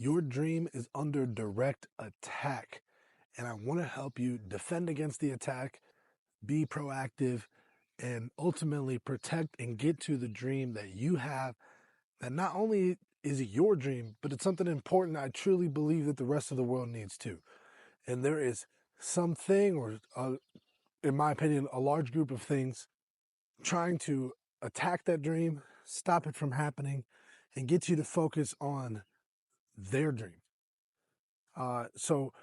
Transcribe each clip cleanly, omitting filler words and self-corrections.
Your dream is under direct attack, and I want to help you defend against the attack, be proactive, and ultimately protect and get to the dream that you have. That not only is it your dream, but it's something important I truly believe that the rest of the world needs too. And there is something, or in my opinion, a large group of things trying to attack that dream, stop it from happening, and get you to focus on their dream. So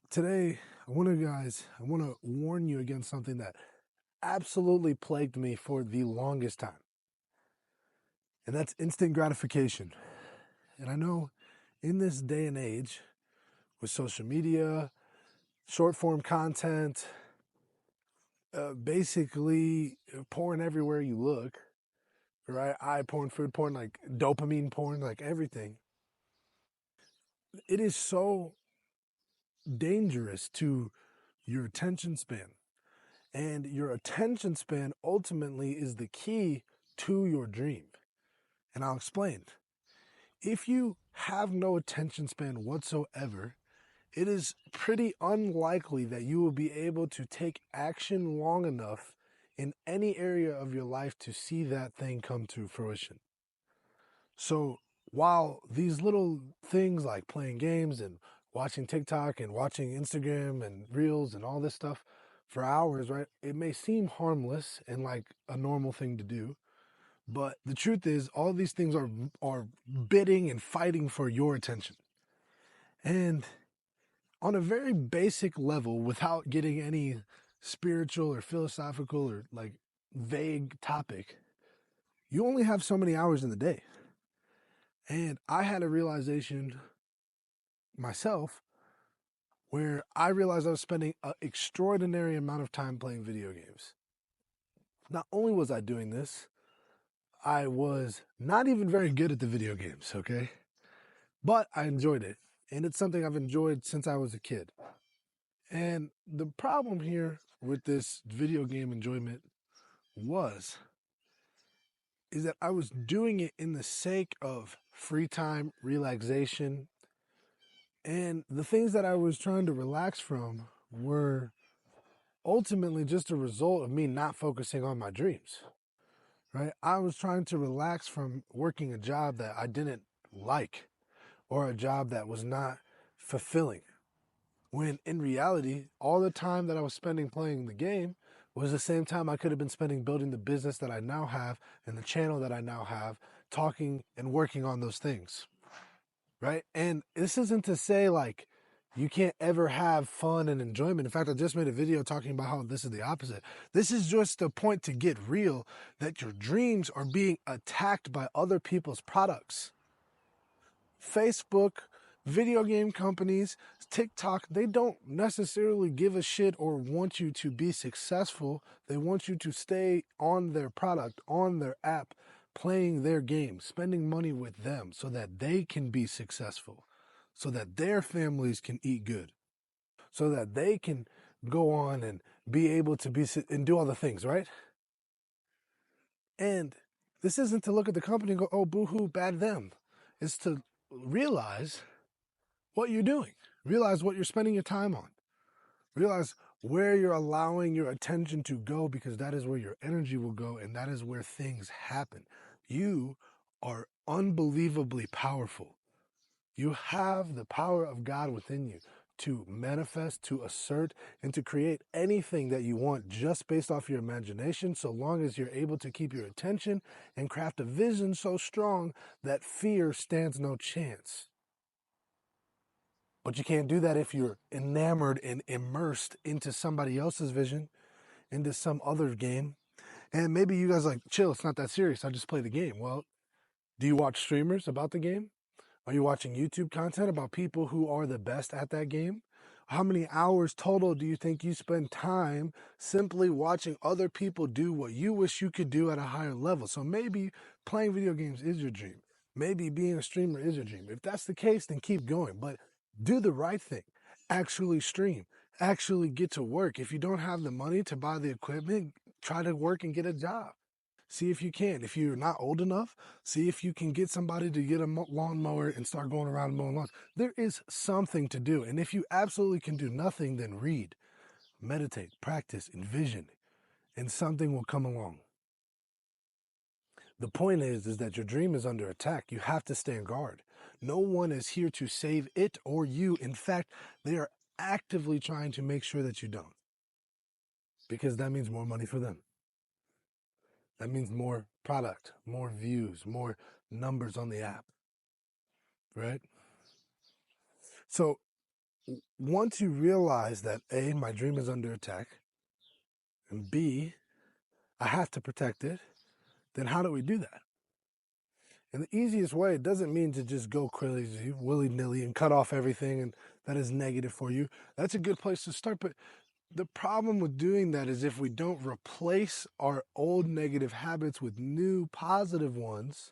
today, I want to warn you against something that absolutely plagued me for the longest time. And that's instant gratification. And I know in this day and age, with social media, short form content, basically porn everywhere you look, right? Eye porn, food porn, like dopamine porn, like everything. It is so dangerous to your attention span. And your attention span ultimately is the key to your dream. And I'll explain. If you have no attention span whatsoever, it is pretty unlikely that you will be able to take action long enough in any area of your life to see that thing come to fruition. So while these little things like playing games and watching TikTok and watching Instagram and Reels and all this stuff for hours, right? It may seem harmless and like a normal thing to do, but the truth is all these things are bidding and fighting for your attention. And on a very basic level, without getting any spiritual or philosophical or like vague topic, you only have so many hours in the day. And I had a realization myself where I realized I was spending an extraordinary amount of time playing video games. Not only was I doing this, I was not even very good at the video games, okay? But I enjoyed it. And it's something I've enjoyed since I was a kid. And the problem here with this video game enjoyment is that I was doing it in the sake of free time, relaxation, and the things that I was trying to relax from were ultimately just a result of me not focusing on my dreams, right? I was trying to relax from working a job that I didn't like or a job that was not fulfilling. When in reality, all the time that I was spending playing the game was the same time I could have been spending building the business that I now have and the channel that I now have, talking and working on those things, right? And this isn't to say like you can't ever have fun and enjoyment. In fact, I just made a video talking about how this is the opposite. This is just a point to get real that your dreams are being attacked by other people's products. Facebook, video game companies, TikTok, they don't necessarily give a shit or want you to be successful. They want you to stay on their product, on their app, playing their game, spending money with them so that they can be successful, so that their families can eat good, so that they can go on and be able to be and do all the things, right? And this isn't to look at the company and go, oh, boo-hoo, bad them. It's to realize what you're doing. Realize what you're spending your time on. Realize where you're allowing your attention to go, because that is where your energy will go and that is where things happen. You are unbelievably powerful. You have the power of God within you to manifest, to assert, and to create anything that you want just based off your imagination, so long as you're able to keep your attention and craft a vision so strong that fear stands no chance. But you can't do that if you're enamored and immersed into somebody else's vision, into some other game. And maybe you guys are like, chill, it's not that serious. I just play the game. Well, do you watch streamers about the game? Are you watching YouTube content about people who are the best at that game? How many hours total do you think you spend time simply watching other people do what you wish you could do at a higher level? So maybe playing video games is your dream. Maybe being a streamer is your dream. If that's the case, then keep going. But do the right thing. Actually stream. Actually get to work. If you don't have the money to buy the equipment, try to work and get a job. See if you can. If you're not old enough, see if you can get somebody to get a lawnmower and start going around mowing lawns. There is something to do. And if you absolutely can do nothing, then read, meditate, practice, envision, and something will come along. The point is that your dream is under attack. You have to stand guard. No one is here to save it or you. In fact, they are actively trying to make sure that you don't, because that means more money for them. That means more product, more views, more numbers on the app, right? So once you realize that A, my dream is under attack, and B, I have to protect it, then how do we do that? And the easiest way, it doesn't mean to just go crazy, willy-nilly, and cut off everything and that is negative for you. That's a good place to start, but the problem with doing that is if we don't replace our old negative habits with new positive ones,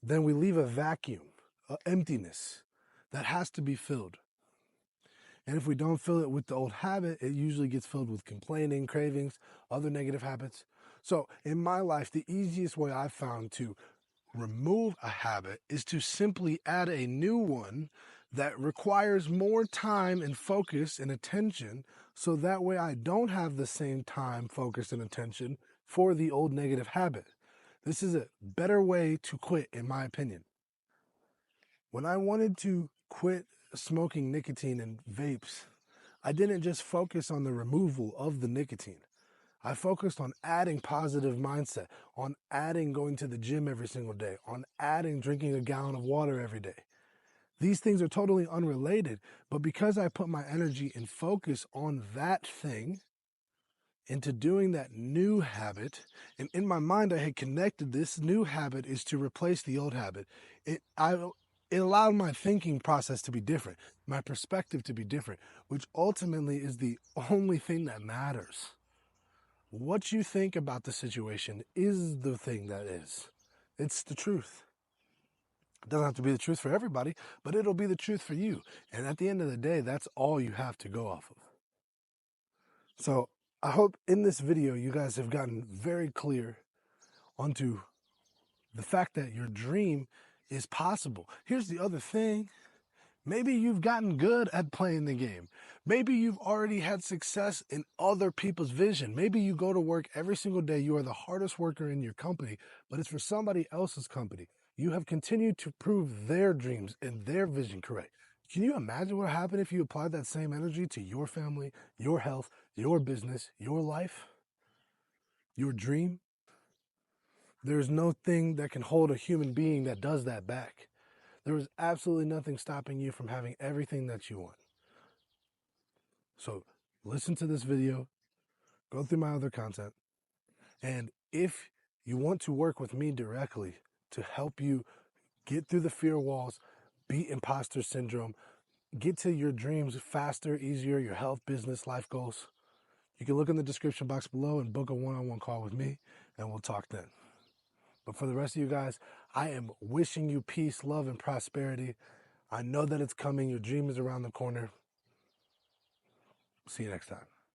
then we leave a vacuum, an emptiness that has to be filled. And if we don't fill it with the old habit, it usually gets filled with complaining, cravings, other negative habits. So in my life, the easiest way I've found to remove a habit is to simply add a new one that requires more time and focus and attention, so that way I don't have the same time, focus, and attention for the old negative habit. This is a better way to quit, in my opinion. When I wanted to quit smoking nicotine and vapes, I didn't just focus on the removal of the nicotine. I focused on adding positive mindset, on adding going to the gym every single day, on adding drinking a gallon of water every day. These things are totally unrelated, but because I put my energy and focus on that thing, into doing that new habit, and in my mind I had connected this new habit is to replace the old habit. It allowed my thinking process to be different, my perspective to be different, which ultimately is the only thing that matters. What you think about the situation is the thing that is. It's the truth. It doesn't have to be the truth for everybody, but it'll be the truth for you. And at the end of the day, that's all you have to go off of. So I hope in this video you guys have gotten very clear onto the fact that your dream is possible. Here's the other thing. Maybe you've gotten good at playing the game. Maybe you've already had success in other people's vision. Maybe you go to work every single day. You are the hardest worker in your company, but it's for somebody else's company. You have continued to prove their dreams and their vision correct. Can you imagine what would happen if you applied that same energy to your family, your health, your business, your life, your dream? There's no thing that can hold a human being that does that back. There is absolutely nothing stopping you from having everything that you want. So listen to this video, go through my other content, and if you want to work with me directly to help you get through the fear walls, beat imposter syndrome, get to your dreams faster, easier, your health, business, life goals, you can look in the description box below and book a one-on-one call with me, and we'll talk then. But for the rest of you guys, I am wishing you peace, love, and prosperity. I know that it's coming. Your dream is around the corner. See you next time.